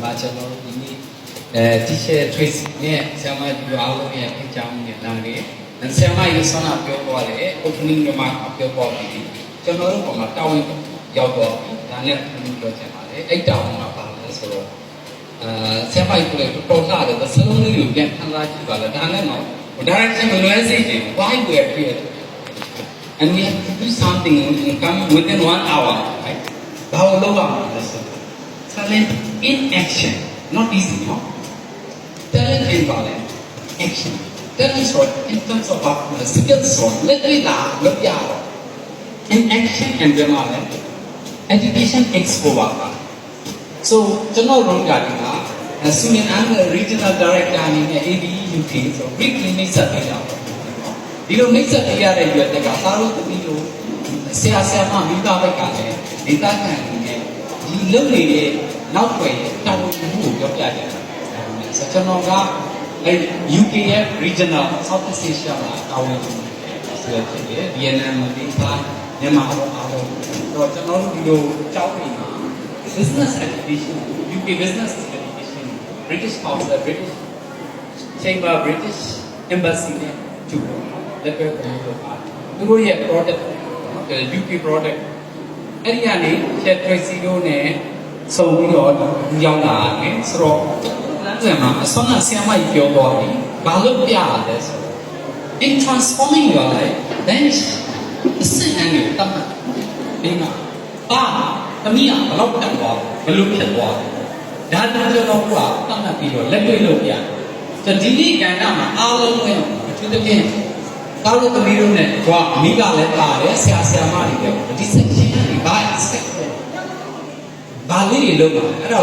မှာကျွန်တော်တို့ဒီနေ့teacher trace နဲ့ဆရာမဒီအားလုံးရဲ့အကြောင်းနဲ့လာတယ်။ဆရာမရေဆောင်းပြောသွားတယ် opening remark ပြောပေါ်ပြီးကျွန်တော်တို့ကမှတာဝန်ရောက်တော့ဒါနဲ့ပြောချင်ပါတယ်။အဲ့တာဝန်ကပါလဲဆိုတော့ဆရာမကြီးကပေါ်လာတဲ့စလုံးလေးကိုပြန်ခံစားကြည့်ပါလားဒါနဲ့တော့ direction မလွဲစေချင် why we are here and we have to do something and come within 1 hour right ဘာလို့လုပ်ရမလဲဆိုတော့ talent in action not easy no talent in violence action talent sort in terms of skill sort လက်တွေ့လာလုပ်ရတော့ in action and violence education expo ပါ so ကျွန်တော်တို့ကဒီမှာSenior and Regional Director အနေနဲ့ ABE UK ဆို weekly မိတ်ဆက်ပေးတာပေါ့ဒီလိုမိတ်ဆက်ပေးရတဲ့ရွယ်တက်ကသားတို့တပည့်တို့ဆရာဆရာမမိသားဘက်ကလည်းဒေသခံတွေနဲ့ဒီလုံနေတဲ့နောက်ွယ်တောင်းတမှုကိုပြောပြကြတယ်ဆိုကျွန်တော်ကအဲ UK ရဲ့ Regional South East Asia မှာတာဝန်ယူနေတယ်ဆိုတော့ဖြစ်တယ် Vietnam ဒေသမြန်မာတို့အားလုံးတော့ကျွန်တော်တို့ဒီလိုကြောင်းနေမှာ business education UK business British Council, British Chamber, British Embassy နဲ့ကျူလက်ပဲပုံလို့ပါတယ်သူတို့ရဲ့ product UK product အဲ့ဒီကနေ Chef Tracy တို့နဲ့စုံပြီးတော့ရောက်လာတယ်ဆိုတော့လမ်းစဉ်မှာအစောကဆရာမကြီးပြောသွားပြီဘာလို့ပြရလဲဆိုတော့ in transforming your life then အစင်အနေနဲ့တတ်မှတ်ဒီမှာပါသမီးကဘလောက်တက်သွားဘလို့ဖြစ်သွားဒါတည်းကျွန်တော်ကတတ်မှတ်ပြီးတော့လက်တွေ့လုပ်ပြဆိုဒီနေ့ကဏ္ဍမှာအားလုံးပဲအထူးသဖြင့်ကားလို့သမီးတို့နဲ့ကြွားအမိကလည်းပါတယ်ဆရာဆရာမတွေလည်းဒီ section တွေဘာ expect ဘာလေးတွေလုပ်ပါအဲ့ဒါ